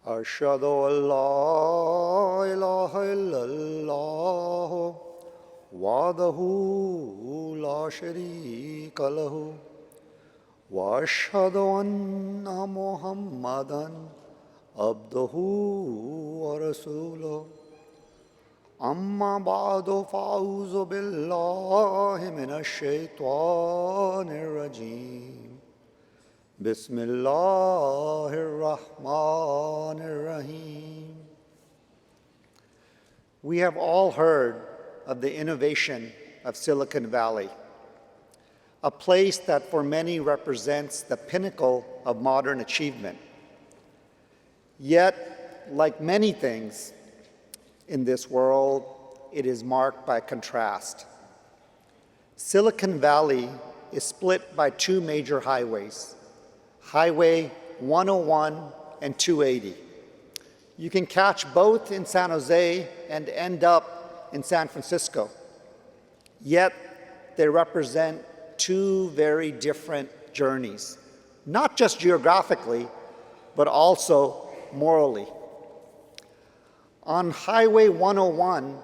أشهد أن لا إله إلا الله وحده لا شريك له وأشهد أن محمدا عبده ورسوله أما بعد فأعوذ بالله من الشيطان الرجيم بسم الله الرحمن الرحيم. We have all heard of the innovation of Silicon Valley, a place that for many represents the pinnacle of modern achievement. Yet, like many things in this world, it is marked by contrast. Silicon Valley is split by two major highways, Highway 101 and 280. You can catch both in San Jose and end up in San Francisco. Yet, they represent two very different journeys, not just geographically, but also morally. On Highway 101,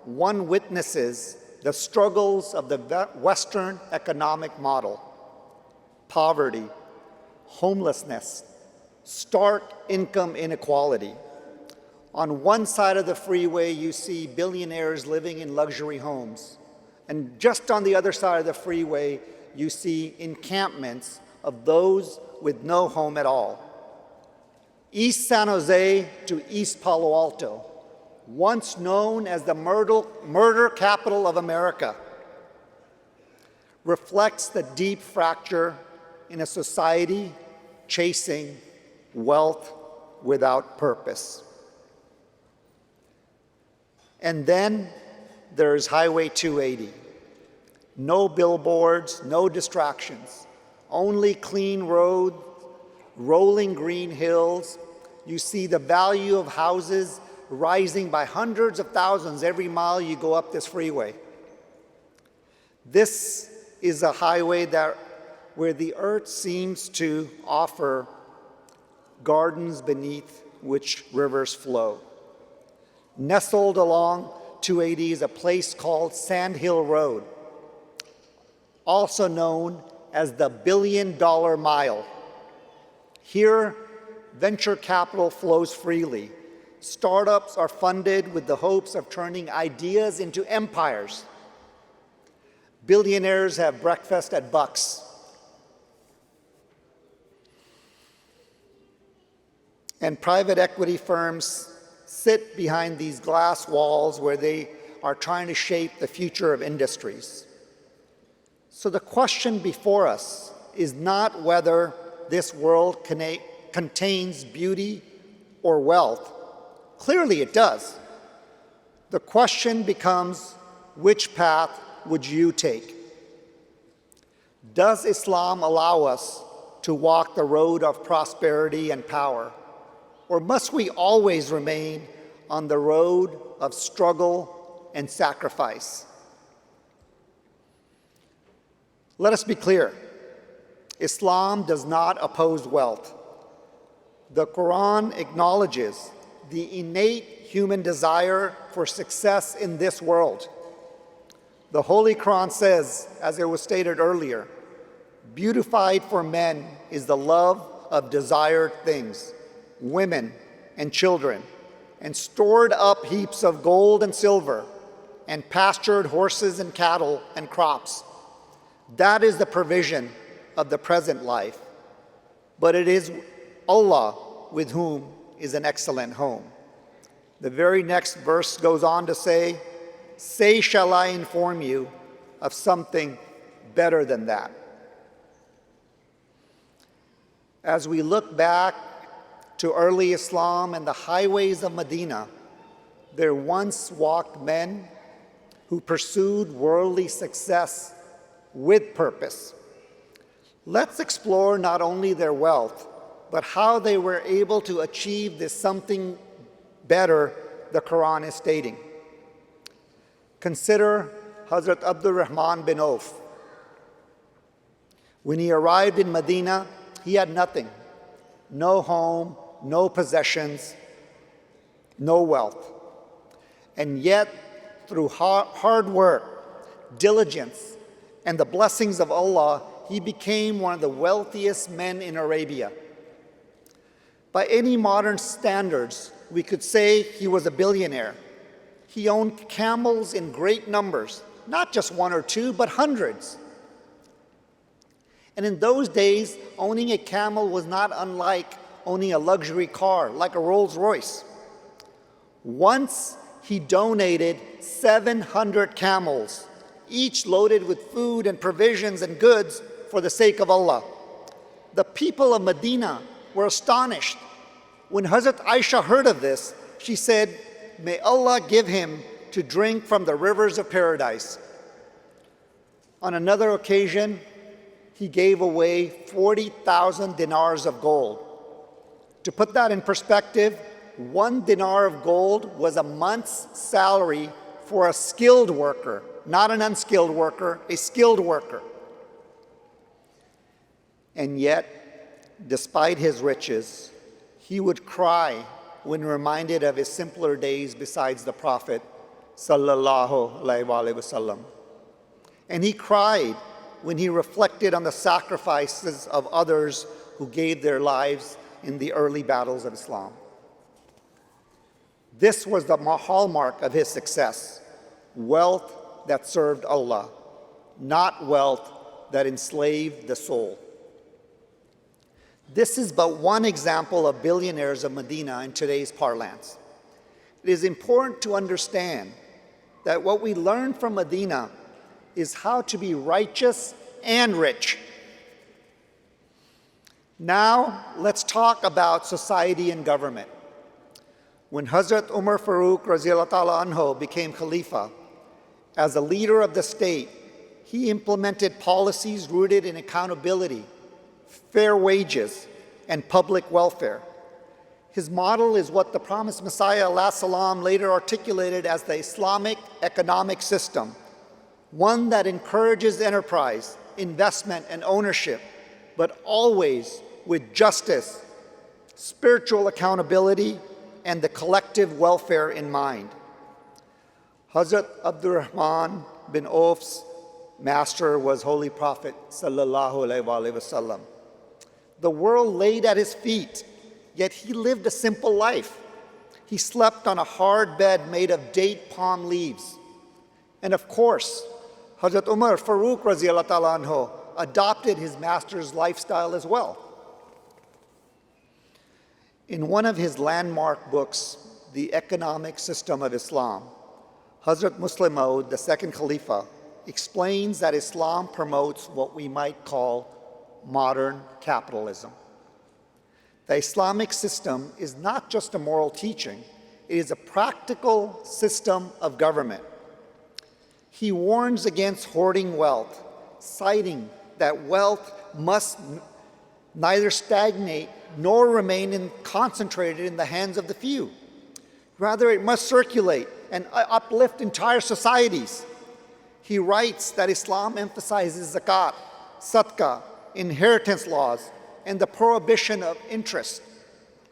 one witnesses the struggles of the Western economic model: poverty, homelessness, stark income inequality. On one side of the freeway, you see billionaires living in luxury homes. And just on the other side of the freeway, you see encampments of those with no home at all. East San Jose to East Palo Alto, once known as the murder capital of America, reflects the deep fracture in a society chasing wealth without purpose. And then there's Highway 280. No billboards, no distractions, only clean roads, rolling green hills. You see the value of houses rising by hundreds of thousands every mile you go up this freeway. This is a highway where the earth seems to offer gardens beneath which rivers flow. Nestled along 280 is a place called Sand Hill Road, also known as the $1 Billion Mile. Here, venture capital flows freely. Startups are funded with the hopes of turning ideas into empires. Billionaires have breakfast at Bucks. And private equity firms sit behind these glass walls where they are trying to shape the future of industries. So the question before us is not whether this world contains beauty or wealth. Clearly it does. The question becomes, which path would you take? Does Islam allow us to walk the road of prosperity and power? Or must we always remain on the road of struggle and sacrifice? Let us be clear. Islam does not oppose wealth. The Quran acknowledges the innate human desire for success in this world. The Holy Quran says, as it was stated earlier, beautified for men is the love of desired things, women and children, and stored up heaps of gold and silver, and pastured horses and cattle and crops. That is the provision of the present life. But it is Allah with whom is an excellent home. The very next verse goes on to say, "Say, shall I inform you of something better than that?" As we look back to early Islam and the highways of Medina, there once walked men who pursued worldly success with purpose. Let's explore not only their wealth, but how they were able to achieve this something better the Quran is stating. Consider Hazrat Abdul Rahman bin Auf. When he arrived in Medina, he had nothing. No home, no possessions, no wealth. And yet, through hard work, diligence, and the blessings of Allah, he became one of the wealthiest men in Arabia. By any modern standards, we could say he was a billionaire. He owned camels in great numbers, not just one or two, but hundreds. And in those days, owning a camel was not unlike owning a luxury car, like a Rolls Royce. Once he donated 700 camels, each loaded with food and provisions and goods for the sake of Allah. The people of Medina were astonished. When Hazrat Aisha heard of this, she said, "May Allah give him to drink from the rivers of paradise." On another occasion, he gave away 40,000 dinars of gold. To put that in perspective, 1 dinar of gold was a month's salary for a skilled worker, not an unskilled worker, a skilled worker. And yet, despite his riches, he would cry when reminded of his simpler days besides the Prophet sallallahu alaihi wasallam. And he cried when he reflected on the sacrifices of others who gave their lives in the early battles of Islam. This was the hallmark of his success: wealth that served Allah, not wealth that enslaved the soul. This is but one example of billionaires of Medina in today's parlance. It is important to understand that what we learn from Medina is how to be righteous and rich. Now, let's talk about society and government. When Hazrat Umar Farooq Radhiyallahu Ta'ala Anhu became Khalifa, as a leader of the state, he implemented policies rooted in accountability, fair wages, and public welfare. His model is what the promised Messiah alayhi salam later articulated as the Islamic economic system, one that encourages enterprise, investment, and ownership, but always with justice, spiritual accountability, and the collective welfare in mind. Hazrat Abdurrahman bin Auf's master was Holy Prophet sallallahu alaihi wasallam. The world laid at his feet, yet he lived a simple life. He slept on a hard bed made of date palm leaves. And of course, Hazrat Umar Farooq Radhiyallahu Ta'ala Anhu adopted his master's lifestyle as well. In one of his landmark books, The Economic System of Islam, Hazrat Muslim Maud, the second Khalifa, explains that Islam promotes what we might call modern capitalism. The Islamic system is not just a moral teaching, it is a practical system of government. He warns against hoarding wealth, citing that wealth must neither stagnate nor remain concentrated in the hands of the few. Rather, it must circulate and uplift entire societies. He writes that Islam emphasizes zakat, sadaqah, inheritance laws, and the prohibition of interest,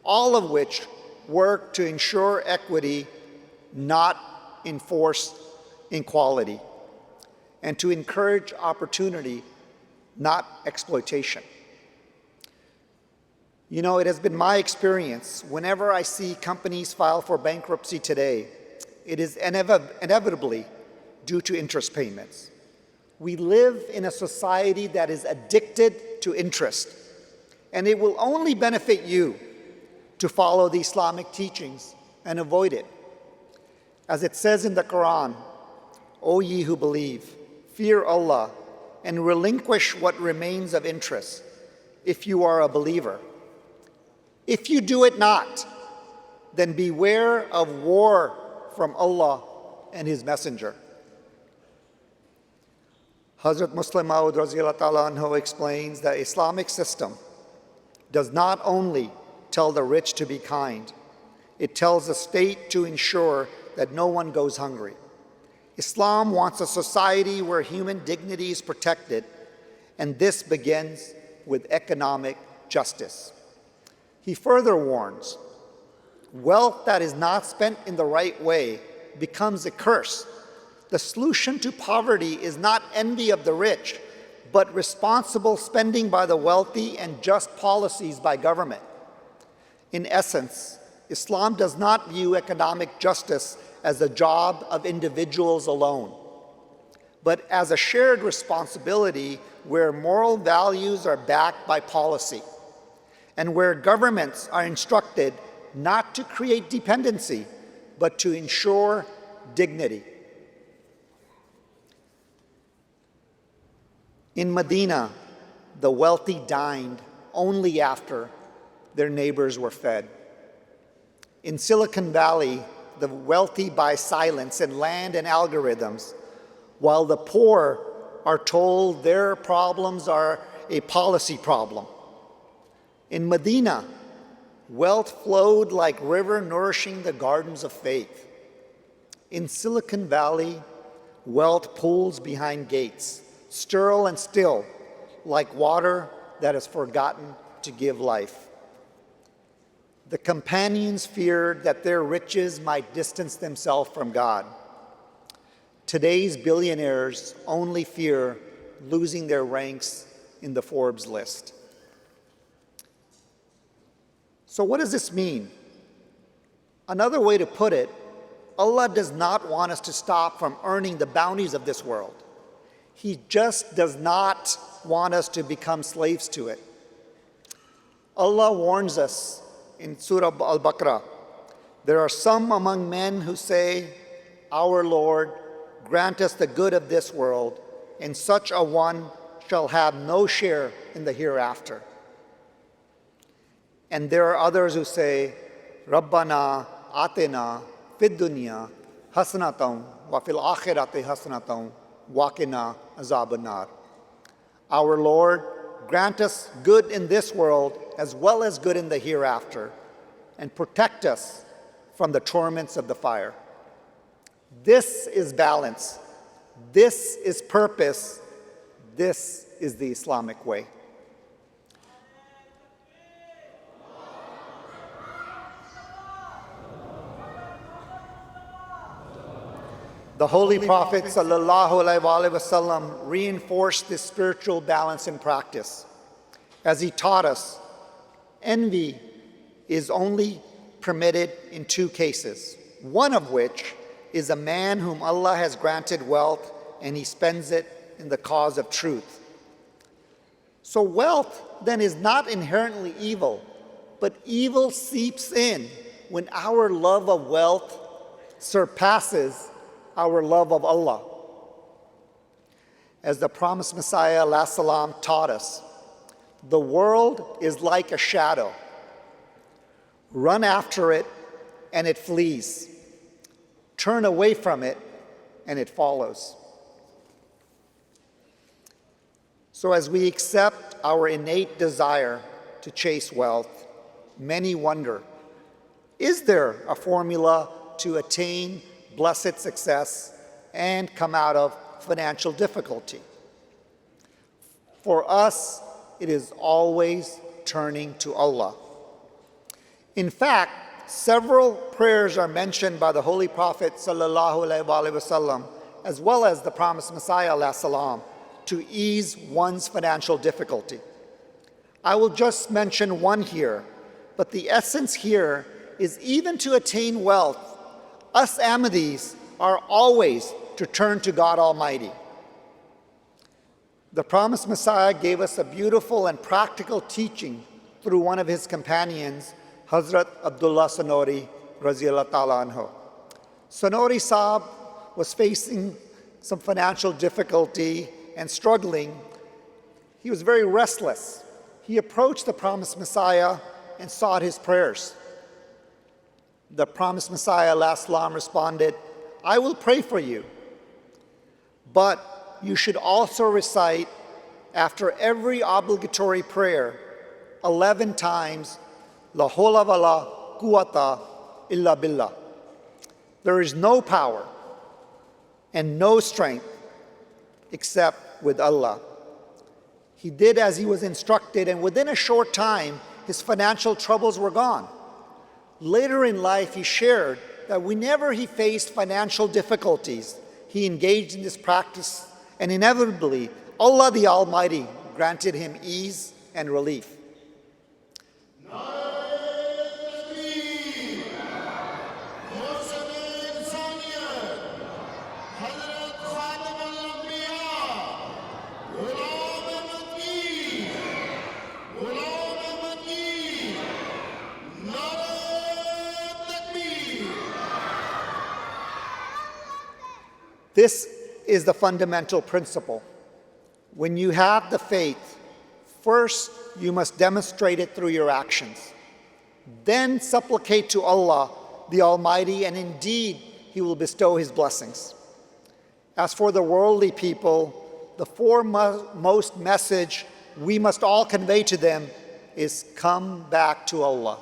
all of which work to ensure equity, not enforce inequality, and to encourage opportunity, not exploitation. You know, it has been my experience, whenever I see companies file for bankruptcy today, it is inevitably due to interest payments. We live in a society that is addicted to interest, and it will only benefit you to follow the Islamic teachings and avoid it. As it says in the Quran, "O ye who believe, fear Allah and relinquish what remains of interest, if you are a believer. If you do it not, then beware of war from Allah and His Messenger." Hazrat Muslim Maud Radhiyallahu Ta'ala Anhu explains that Islamic system does not only tell the rich to be kind, it tells the state to ensure that no one goes hungry. Islam wants a society where human dignity is protected, and this begins with economic justice. He further warns, wealth that is not spent in the right way becomes a curse. The solution to poverty is not envy of the rich, but responsible spending by the wealthy and just policies by government. In essence, Islam does not view economic justice as a job of individuals alone, but as a shared responsibility where moral values are backed by policy, and where governments are instructed not to create dependency, but to ensure dignity. In Medina, the wealthy dined only after their neighbors were fed. In Silicon Valley, the wealthy buy silence and land and algorithms, while the poor are told their problems are a policy problem. In Medina, wealth flowed like river nourishing the gardens of faith. In Silicon Valley, wealth pools behind gates, sterile and still, like water that has forgotten to give life. The companions feared that their riches might distance themselves from God. Today's billionaires only fear losing their ranks in the Forbes list. So what does this mean? Another way to put it, Allah does not want us to stop from earning the bounties of this world. He just does not want us to become slaves to it. Allah warns us in Surah Al-Baqarah, there are some among men who say, our Lord, grant us the good of this world, and such a one shall have no share in the hereafter. And there are others who say, Rabbana atina fid dunya hasanatan wa fil akhirati hasanatan wa qina azaban nar. Our Lord, grant us good in this world as well as good in the hereafter, and protect us from the torments of the fire. This is balance. This is purpose. This is the Islamic way. The Holy Prophet ﷺ reinforced this spiritual balance in practice. As he taught us, envy is only permitted in two cases, one of which is a man whom Allah has granted wealth and he spends it in the cause of truth. So wealth then is not inherently evil, but evil seeps in when our love of wealth surpasses our love of Allah. As the promised Messiah ﷺ taught us, the world is like a shadow. Run after it and it flees. Turn away from it and it follows. So as we accept our innate desire to chase wealth, many wonder, is there a formula to attain blessed success and come out of financial difficulty? For us, it is always turning to Allah. In fact, several prayers are mentioned by the Holy Prophet ﷺ, as well as the promised Messiah ﷺ, to ease one's financial difficulty. I will just mention one here, but the essence here is even to attain wealth, us Ahmadis are always to turn to God Almighty. The promised Messiah gave us a beautiful and practical teaching through one of his companions, Hazrat Abdullah Sanori Raziyallahu Ta'ala Anhu. Sanori Saab was facing some financial difficulty and struggling. He was very restless. He approached the promised Messiah and sought his prayers. The promised Messiah ﷺ responded, I will pray for you, but you should also recite after every obligatory prayer 11 times, La hawla wa la quwwata illa billah. There is no power and no strength except with Allah. He did as he was instructed, and within a short time, his financial troubles were gone. Later in life, he shared that whenever he faced financial difficulties, he engaged in this practice, and inevitably, Allah the Almighty granted him ease and relief. This is the fundamental principle. When you have the faith, first you must demonstrate it through your actions. Then supplicate to Allah, the Almighty, and indeed He will bestow His blessings. As for the worldly people, the foremost message we must all convey to them is come back to Allah.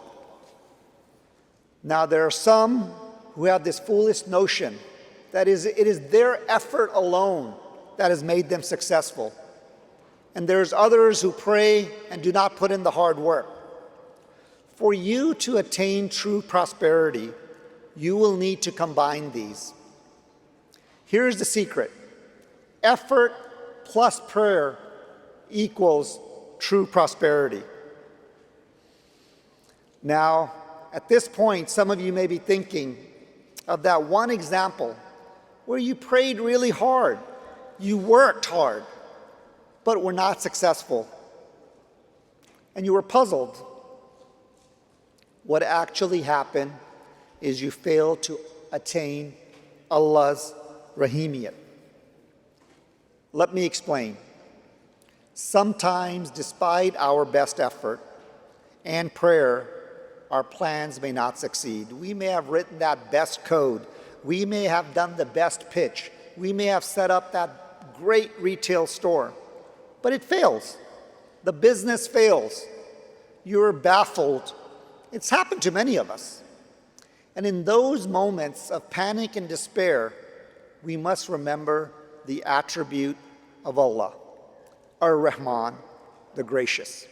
Now there are some who have this foolish notion that it is their effort alone that has made them successful. And there's others who pray and do not put in the hard work. For you to attain true prosperity, you will need to combine these. Here's the secret. Effort plus prayer equals true prosperity. Now, at this point, some of you may be thinking of that one example where you prayed really hard, you worked hard, but were not successful, and you were puzzled. What actually happened is you failed to attain Allah's Rahimiyat. Let me explain. Sometimes, despite our best effort and prayer, our plans may not succeed. We may have written that best code. We may have done the best pitch. We may have set up that great retail store, but it fails. The business fails. You're baffled. It's happened to many of us. And in those moments of panic and despair, we must remember the attribute of Allah, Ar-Rahman, the Gracious.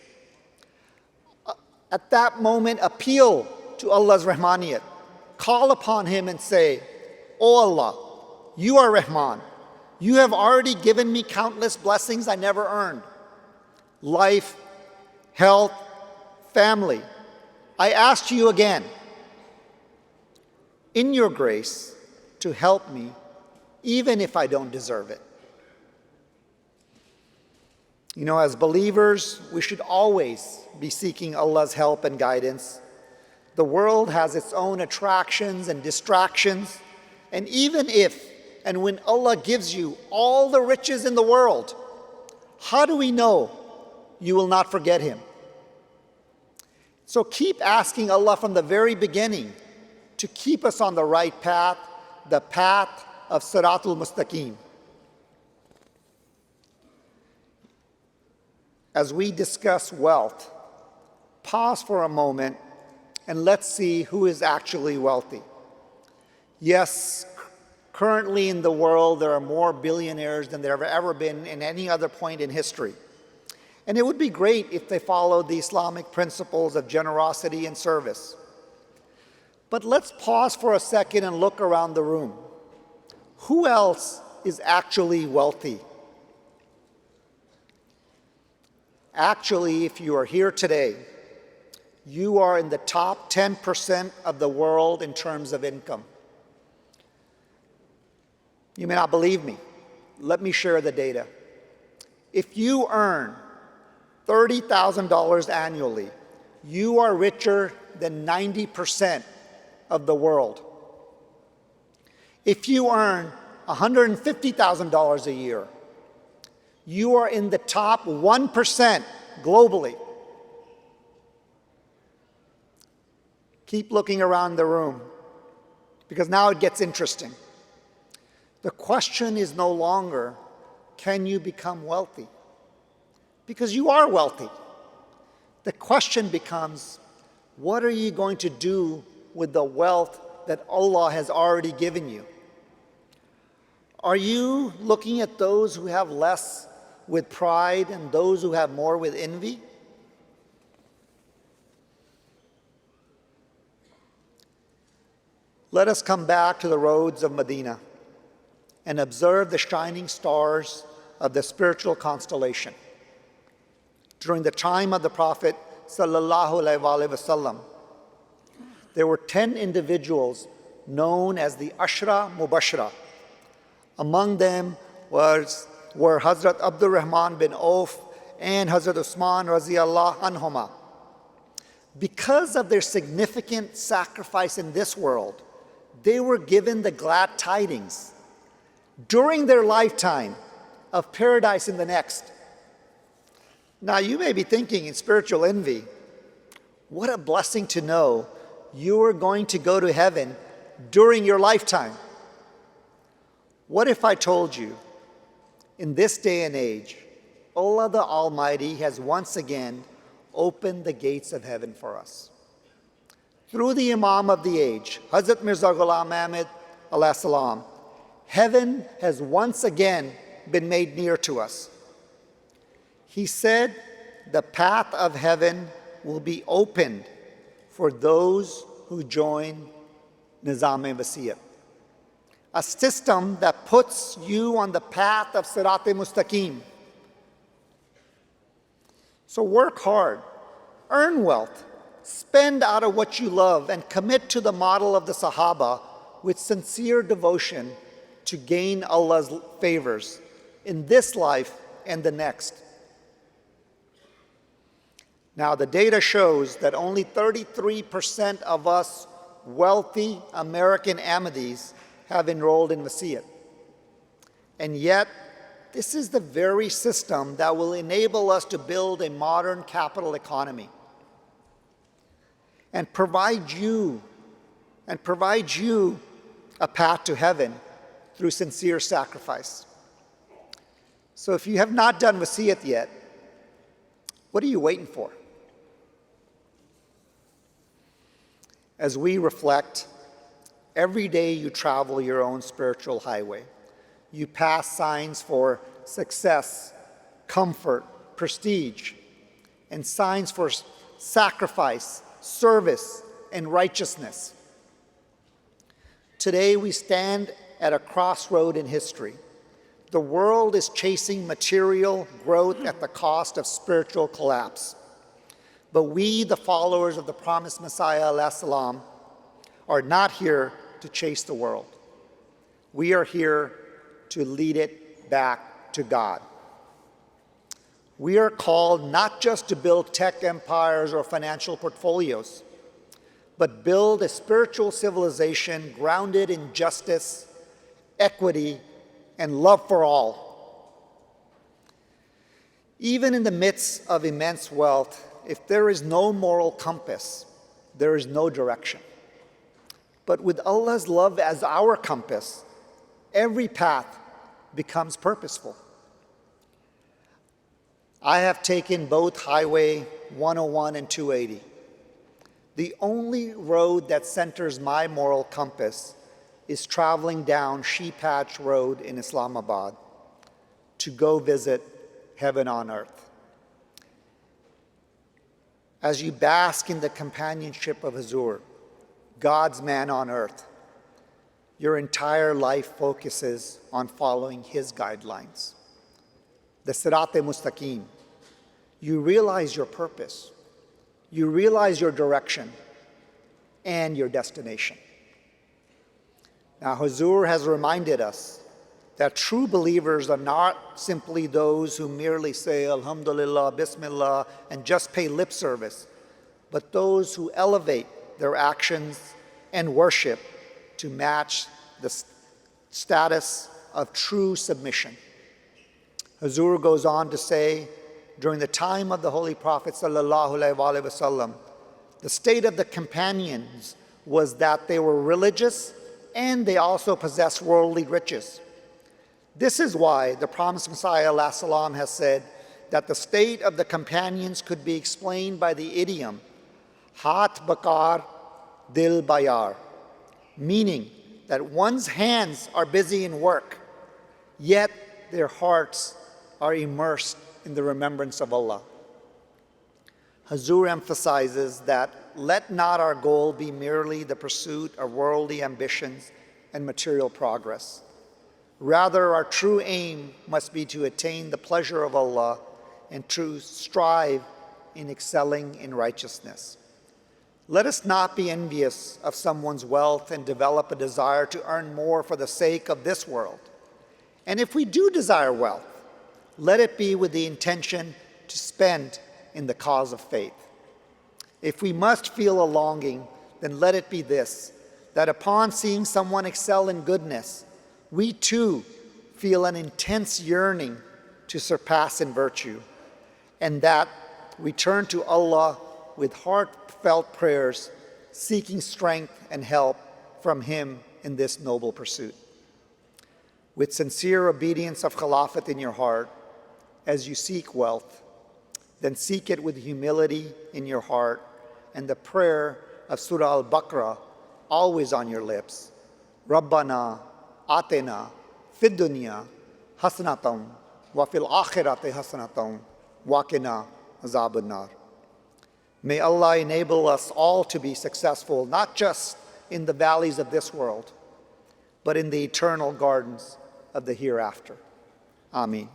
At that moment, appeal to Allah's Rahmaniyat. Call upon Him and say, "O Allah, You are Rahman. You have already given me countless blessings I never earned. Life, health, family. I ask You again, in Your grace, to help me, even if I don't deserve it." You know, as believers, we should always be seeking Allah's help and guidance. The world has its own attractions and distractions, and even if and when Allah gives you all the riches in the world, how do we know you will not forget Him? So keep asking Allah from the very beginning to keep us on the right path, the path of Siratul Mustaqim. As we discuss wealth, pause for a moment and let's see who is actually wealthy. Yes, currently in the world there are more billionaires than there have ever been in any other point in history. And it would be great if they followed the Islamic principles of generosity and service. But let's pause for a second and look around the room. Who else is actually wealthy? Actually, if you are here today, you are in the top 10% of the world in terms of income. You may not believe me. Let me share the data. If you earn $30,000 annually, you are richer than 90% of the world. If you earn $150,000 a year, you are in the top 1% globally. Keep looking around the room, because now it gets interesting. The question is no longer, can you become wealthy? Because you are wealthy. The question becomes, what are you going to do with the wealth that Allah has already given you? Are you looking at those who have less with pride and those who have more with envy? Let us come back to the roads of Medina and observe the shining stars of the spiritual constellation. During the time of the Prophet ﷺ, there were 10 individuals known as the Ashra Mubashra. Among them were Hazrat Abdul Rahman bin Auf and Hazrat Usman Raziyallahu Anhuma. Because of their significant sacrifice in this world, they were given the glad tidings during their lifetime of paradise in the next. Now you may be thinking in spiritual envy, what a blessing to know you are going to go to heaven during your lifetime. What if I told you, in this day and age, Allah the Almighty has once again opened the gates of heaven for us. Through the Imam of the age, Hazrat Mirza Ghulam Ahmad alayhi salam, heaven has once again been made near to us. He said the path of heaven will be opened for those who join Nizam-e-Wasiyat, a system that puts you on the path of Sirat-e-Mustaqim. So work hard, earn wealth, spend out of what you love, and commit to the model of the Sahaba with sincere devotion to gain Allah's favors in this life and the next. Now, the data shows that only 33% of us wealthy American Ahmadis have enrolled in Wasiyat. And yet, this is the very system that will enable us to build a modern capital economy and provide you a path to heaven through sincere sacrifice. So if you have not done Wasiyat yet, what are you waiting for? As we reflect, every day you travel your own spiritual highway. You pass signs for success, comfort, prestige, and signs for sacrifice, service, and righteousness. Today we stand at a crossroad in history. The world is chasing material growth at the cost of spiritual collapse. But we, the followers of the promised Messiah, alayhi salam, are not here to chase the world. We are here to lead it back to God. We are called not just to build tech empires or financial portfolios, but build a spiritual civilization grounded in justice, equity, and love for all. Even in the midst of immense wealth, if there is no moral compass, there is no direction. But with Allah's love as our compass, every path becomes purposeful. I have taken both Highway 101 and 280. The only road that centers my moral compass is traveling down Sheep Hatch Road in Islamabad to go visit heaven on earth. As you bask in the companionship of Huzur, God's man on earth, your entire life focuses on following his guidelines. The Sirat-e-Mustaqim. You realize your purpose. You realize your direction and your destination. Now, Huzur has reminded us that true believers are not simply those who merely say Alhamdulillah, Bismillah, and just pay lip service, but those who elevate their actions and worship to match the status of true submission. Huzur goes on to say, during the time of the Holy Prophet ﷺ, the state of the companions was that they were religious and they also possessed worldly riches. This is why the promised Messiah ﷺ has said that the state of the companions could be explained by the idiom, Hat bakar, dil bayar, meaning that one's hands are busy in work, yet their hearts are immersed in the remembrance of Allah. Huzur emphasizes that let not our goal be merely the pursuit of worldly ambitions and material progress. Rather, our true aim must be to attain the pleasure of Allah and to strive in excelling in righteousness. Let us not be envious of someone's wealth and develop a desire to earn more for the sake of this world. And if we do desire wealth, let it be with the intention to spend in the cause of faith. If we must feel a longing, then let it be this, that upon seeing someone excel in goodness, we too feel an intense yearning to surpass in virtue, and that we turn to Allah with heartfelt prayers, seeking strength and help from Him in this noble pursuit. With sincere obedience of Khilafat in your heart, as you seek wealth, then seek it with humility in your heart and the prayer of Surah Al-Baqarah always on your lips. Rabbana atina fid dunya hasanatam wa fil akhirati hasanatam wa qina azabun nar. May Allah enable us all to be successful, not just in the valleys of this world, but in the eternal gardens of the hereafter. Ameen.